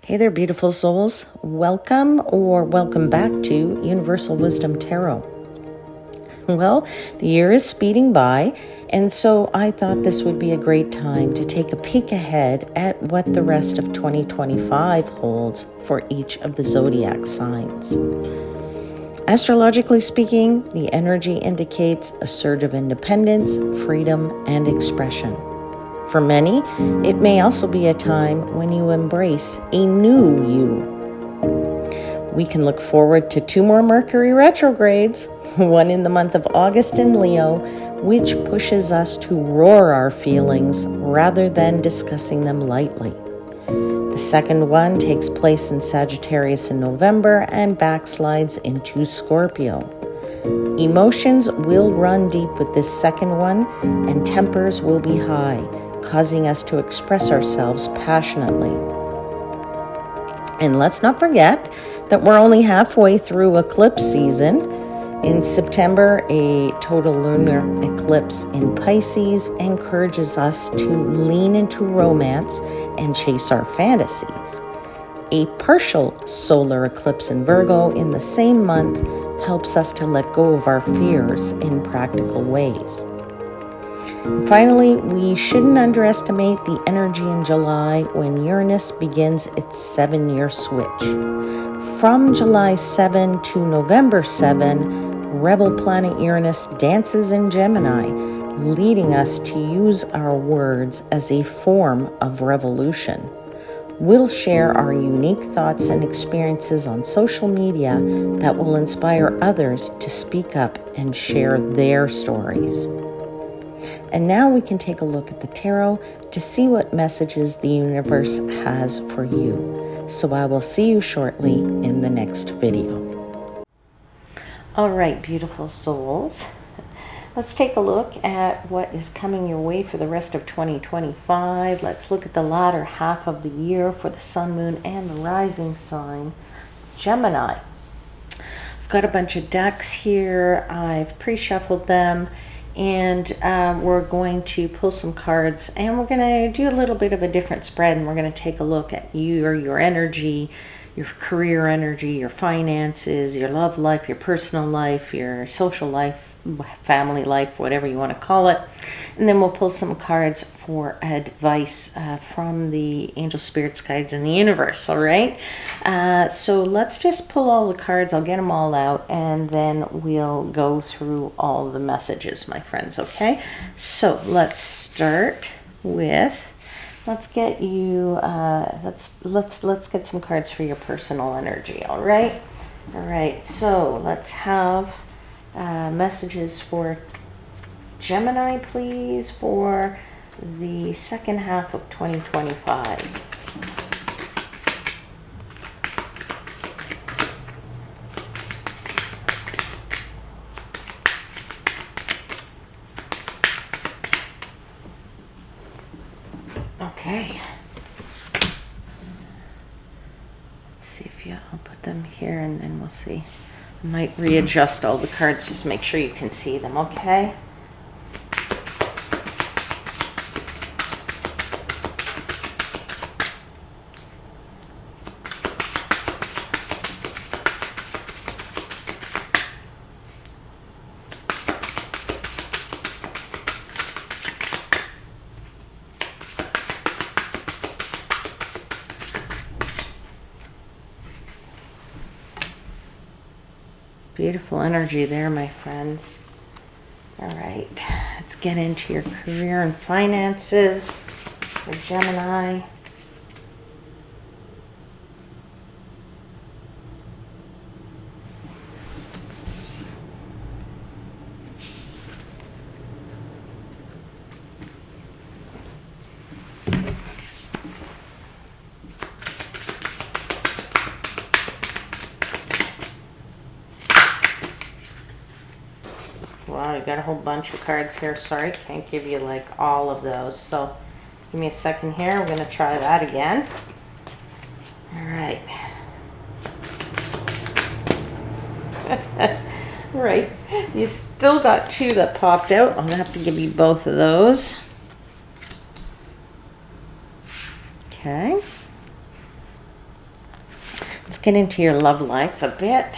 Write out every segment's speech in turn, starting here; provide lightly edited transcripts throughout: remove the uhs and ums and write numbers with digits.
Hey there, beautiful souls. Welcome or welcome back to Universal Wisdom Tarot. Well, the year is speeding by, and so I thought this would be a great time to take a peek ahead at what the rest of 2025 holds for each of the zodiac signs. Astrologically speaking, the energy indicates a surge of independence, freedom, and expression. For many, it may also be a time when you embrace a new you. We can look forward to 2 more Mercury retrogrades, one in the month of August in Leo, which pushes us to roar our feelings rather than discussing them lightly. The second one takes place in Sagittarius in November and backslides into Scorpio. Emotions will run deep with this second one, and tempers will be high, causing us to express ourselves passionately. And let's not forget that we're only halfway through eclipse season. In September, a total lunar eclipse in Pisces encourages us to lean into romance and chase our fantasies. A partial solar eclipse in Virgo in the same month helps us to let go of our fears in practical ways. And finally, we shouldn't underestimate the energy in July when Uranus begins its 7-year switch. From July 7 to November 7, rebel planet Uranus dances in Gemini, leading us to use our words as a form of revolution. We'll share our unique thoughts and experiences on social media that will inspire others to speak up and share their stories. And now we can take a look at the tarot to see what messages the universe has for you. So I will see you shortly in the next video. All right, beautiful souls. Let's take a look at what is coming your way for the rest of 2025. Let's look at the latter half of the year for the sun, moon, and the rising sign, Gemini. I've got a bunch of decks here. I've pre-shuffled them. And we're going to pull some cards, and we're going to do a little bit of a different spread, and we're going to take a look at your energy, your career energy, your finances, your love life, your personal life, your social life, family life, whatever you want to call it. And then we'll pull some cards for advice from the angel, spirits, guides, and the universe, all right? So let's just pull all the cards. I'll get them all out, and then we'll go through all the messages, my friends, okay? So let's start with, let's get you, let's get some cards for your personal energy, all right? All right, so let's have messages for Gemini, please, for the second half of 2025. Okay. Let's see if I'll put them here and then we'll see. I might readjust all the cards, just make sure you can see them, okay? Beautiful energy there, my friends. All right, let's get into your career and finances for Gemini. Wow, you got a whole bunch of cards here. Sorry, can't give you like all of those. So give me a second here. I'm going to try that again. All right. All right. You still got 2 that popped out. I'm going to have to give you both of those. Okay. get into your love life a bit.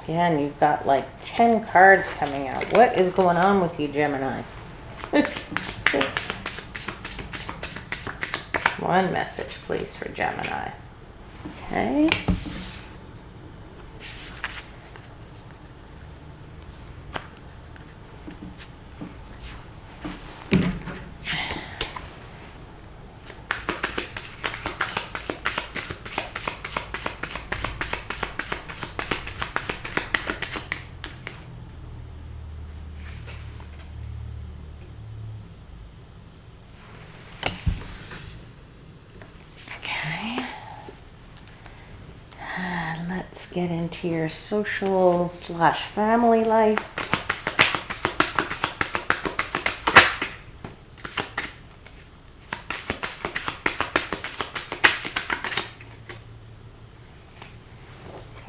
Again, you've got like 10 cards coming out. What is going on with you, Gemini? One message, please, for Gemini. Okay. Let's get into your social / family life.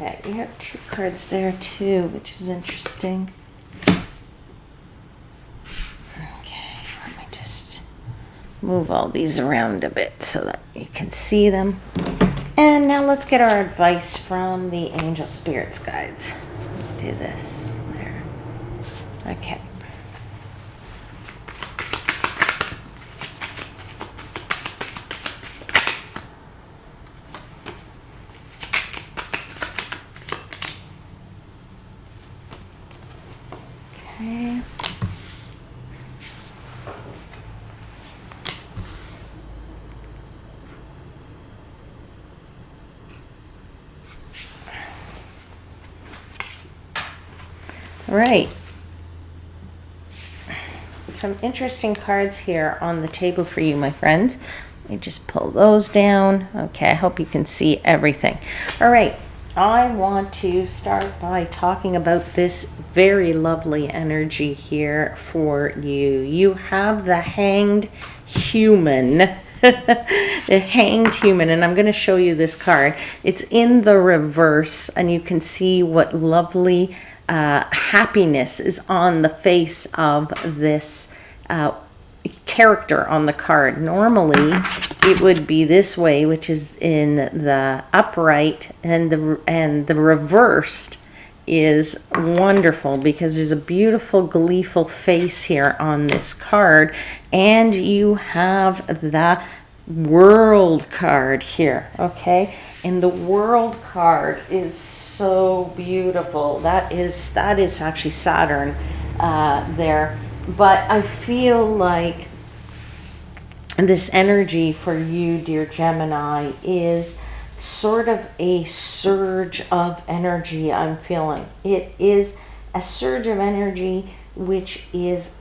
Okay, you have 2 cards there too, which is interesting. Okay, let me just move all these around a bit so that you can see them. And now let's get our advice from the angel spirits guides. Do this there. Okay. Okay. All right. Some interesting cards here on the table for you, my friends. Let me just pull those down. Okay, I hope you can see everything. All right. I want to start by talking about this very lovely energy here for you. You have the Hanged Human. The Hanged Human, and I'm going to show you this card. It's in the reverse, and you can see what lovely happiness is on the face of this character on the card. Normally it would be this way, which is in the upright, and the reversed is wonderful because there's a beautiful gleeful face here on this card, and you have the World card here. Okay, and the World card is so beautiful. That is actually Saturn there. But I feel like this energy for you, dear Gemini, is sort of a surge of energy I'm feeling. It is a surge of energy which is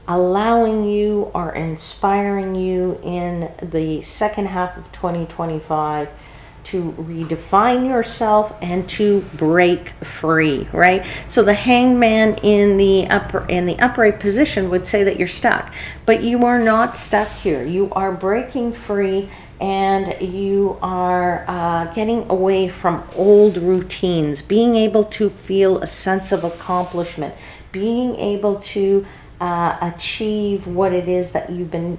allowing you or inspiring you in the second half of 2025 to redefine yourself and to break free, right? So the hangman in the upright position would say that you're stuck, but you are not stuck here. You are breaking free, and you are getting away from old routines, being able to feel a sense of accomplishment, being able to achieve what it is that you've been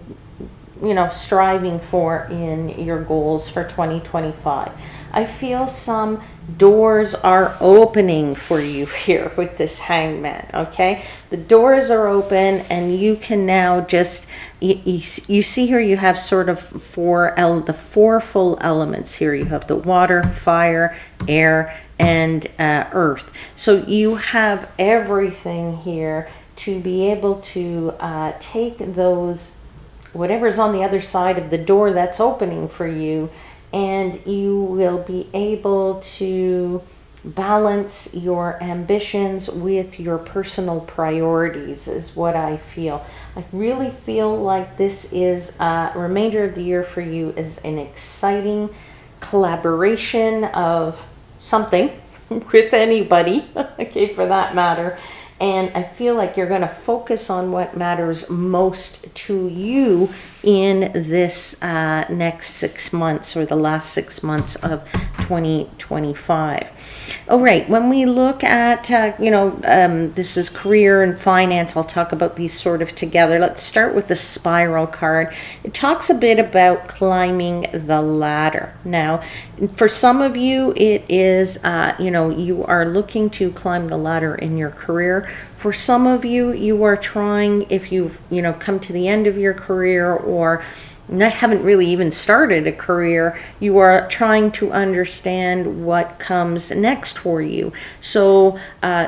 striving for in your goals for 2025. I feel some doors are opening for you here with this hangman, okay? The doors are open, and you can now just, you see here you have sort of the four full elements here. You have the water, fire, air, and earth. So you have everything here to be able to take those, whatever's on the other side of the door that's opening for you, and you will be able to balance your ambitions with your personal priorities, is what I feel. I really feel like this is remainder of the year for you is an exciting collaboration of something with anybody, okay, for that matter. And I feel like you're going to focus on what matters most to you in this next 6 months, or the last 6 months of 2025. All right, when we look at, this is career and finance. I'll talk about these sort of together. Let's start with the spiral card. It talks a bit about climbing the ladder. Now, for some of you, it is, you are looking to climb the ladder in your career. For some of you, you are trying, if you've, come to the end of your career, or haven't really even started a career, you are trying to understand what comes next for you. So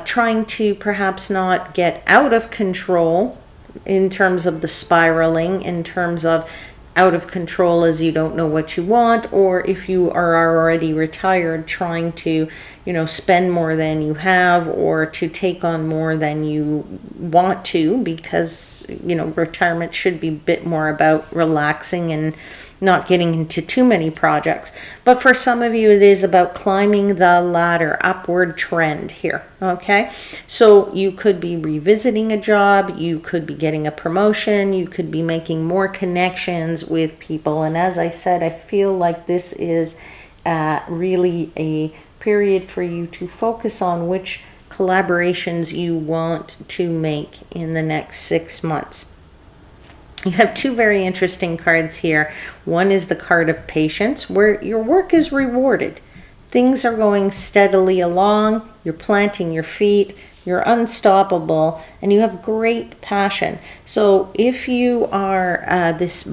trying to perhaps not get out of control in terms of the spiraling, in terms of out of control as you don't know what you want, or if you are already retired, trying to, spend more than you have, or to take on more than you want to, because, retirement should be a bit more about relaxing and not getting into too many projects. But for some of you, it is about climbing the ladder, upward trend here, okay? So you could be revisiting a job, you could be getting a promotion, you could be making more connections with people. And as I said, I feel like this is really a period for you to focus on which collaborations you want to make in the next 6 months. You have two very interesting cards here. One is the card of patience, where your work is rewarded. Things are going steadily along, you're planting your feet, you're unstoppable, and you have great passion. So if you are this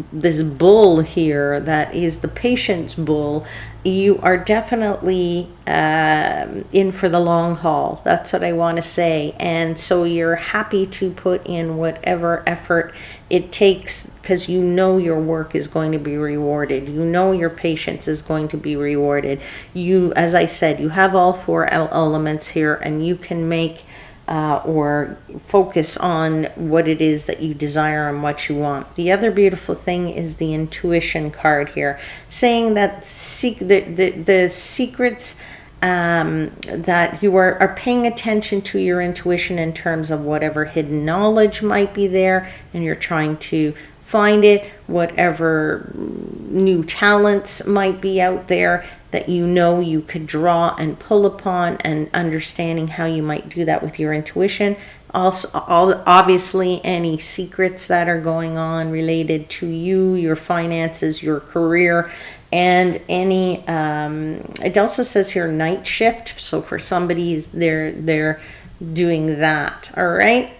bull here, that is the patience bull, you are definitely in for the long haul. That's what I want to say. And so you're happy to put in whatever effort it takes, because you know your work is going to be rewarded. You know your patience is going to be rewarded. You, as I said, you have all four elements here, and you can make or focus on what it is that you desire and what you want. The other beautiful thing is the intuition card here, saying that the secrets that you are paying attention to your intuition in terms of whatever hidden knowledge might be there, and you're trying to find it, whatever new talents might be out there that you could draw and pull upon, and understanding how you might do that with your intuition. Also, obviously, any secrets that are going on related to you, your finances, your career, and any, it also says here night shift. So for somebody's, they're doing that. All right.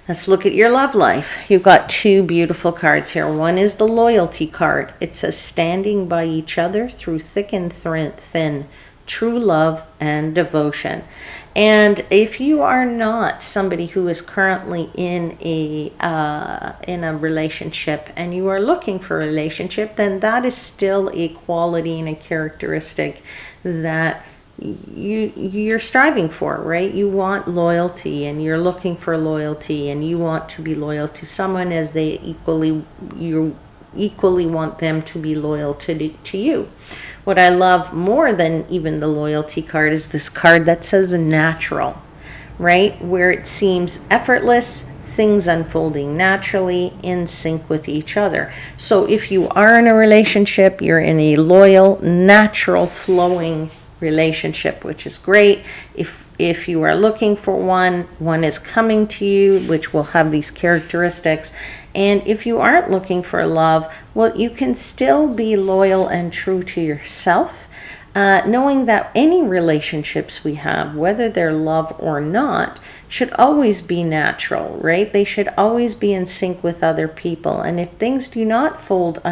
Let's look at your love life. You've got two beautiful cards here. One is the loyalty card. It says standing by each other through thick and thin, true love and devotion. And if you are not somebody who is currently in a relationship, and you are looking for a relationship, then that is still a quality and a characteristic that you're striving for, right? You want loyalty, and you're looking for loyalty, and you want to be loyal to someone as you equally want them to be loyal to you. What I love more than even the loyalty card is this card that says natural, right? Where it seems effortless, things unfolding naturally in sync with each other. So if you are in a relationship, you're in a loyal, natural, flowing relationship, which is great. If you are looking for one is coming to you, which will have these characteristics. And if you aren't looking for love, well, you can still be loyal and true to yourself, knowing that any relationships we have, whether they're love or not, should always be natural, right? They should always be in sync with other people. And if things do not fold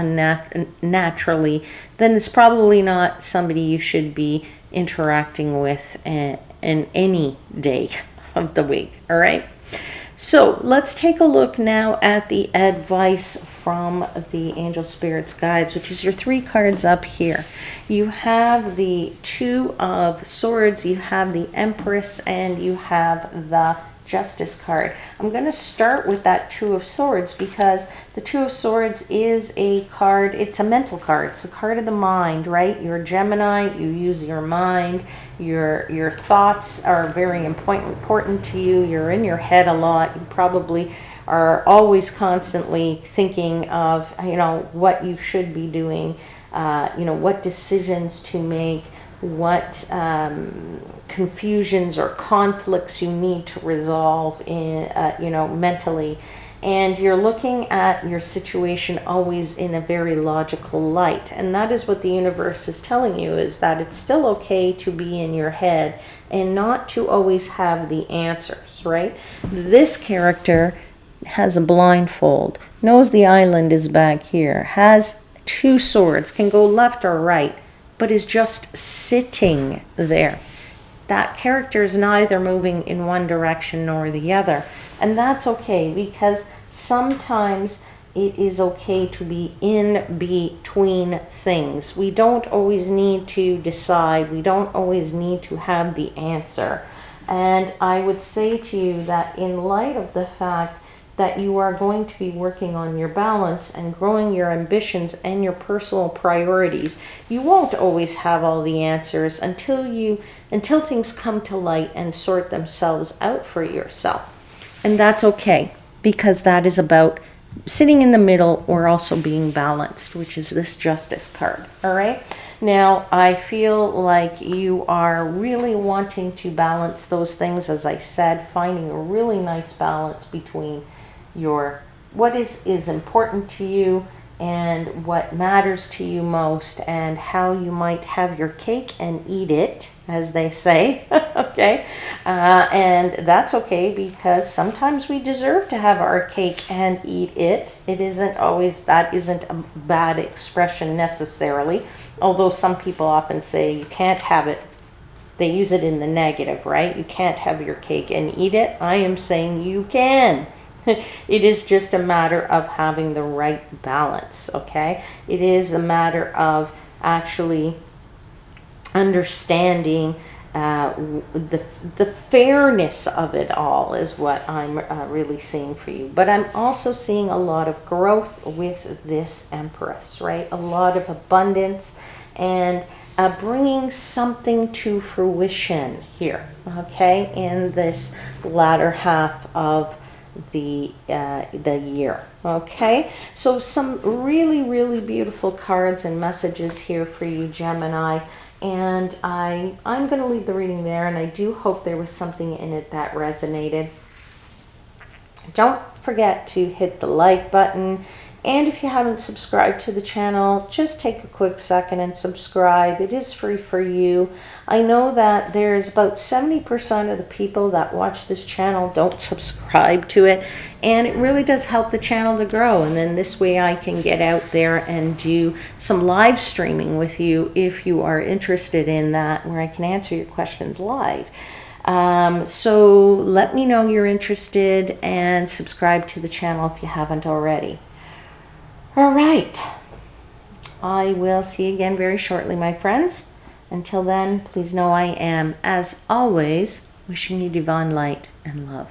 naturally, then it's probably not somebody you should be interacting with in any day of the week. All right. So let's take a look now at the advice from the Angel Spirits Guides, which is your three cards up here. You have the Two of Swords, you have the Empress, and you have the Justice card. I'm going to start with that Two of Swords, because the Two of Swords is a card, it's a mental card. It's a card of the mind, right? You're a Gemini, you use your mind, your thoughts are very important to you. You're in your head a lot. You probably are always constantly thinking of, what you should be doing, what decisions to make, what confusions or conflicts you need to resolve in, mentally. And you're looking at your situation always in a very logical light. And that is what the universe is telling you, is that it's still okay to be in your head and not to always have the answers, right? This character has a blindfold, knows the island is back here, has two swords, can go left or right, but is just sitting there. That character is neither moving in one direction nor the other. And that's okay, because sometimes it is okay to be in between things. We don't always need to decide. We don't always need to have the answer. And I would say to you that in light of the fact that you are going to be working on your balance and growing your ambitions and your personal priorities, you won't always have all the answers until things come to light and sort themselves out for yourself. And that's okay, because that is about sitting in the middle or also being balanced, which is this Justice card. All right. Now, I feel like you are really wanting to balance those things, as I said, finding a really nice balance between what is important to you and what matters to you most, and how you might have your cake and eat it, as they say. Okay. And that's okay, because sometimes we deserve to have our cake and eat it. It isn't always, that isn't a bad expression necessarily, although some people often say you can't have it. They use it in the negative, right? You can't have your cake and eat it. I am saying you can. It is just a matter of having the right balance, okay? It is a matter of actually understanding the fairness of it all is what I'm really seeing for you. But I'm also seeing a lot of growth with this Empress, right? A lot of abundance and bringing something to fruition here, okay? In this latter half of the year. Okay, so some really, really beautiful cards and messages here for you, Gemini. And I'm going to leave the reading there, and I do hope there was something in it that resonated. Don't forget to hit the like button. And if you haven't subscribed to the channel, just take a quick second and subscribe. It is free for you. I know that there's about 70% of the people that watch this channel don't subscribe to it, and it really does help the channel to grow. And then this way I can get out there and do some live streaming with you if you are interested in that, where I can answer your questions live. So let me know you're interested, and subscribe to the channel if you haven't already. All right. I will see you again very shortly, my friends. Until then, please know I am, as always, wishing you divine light and love.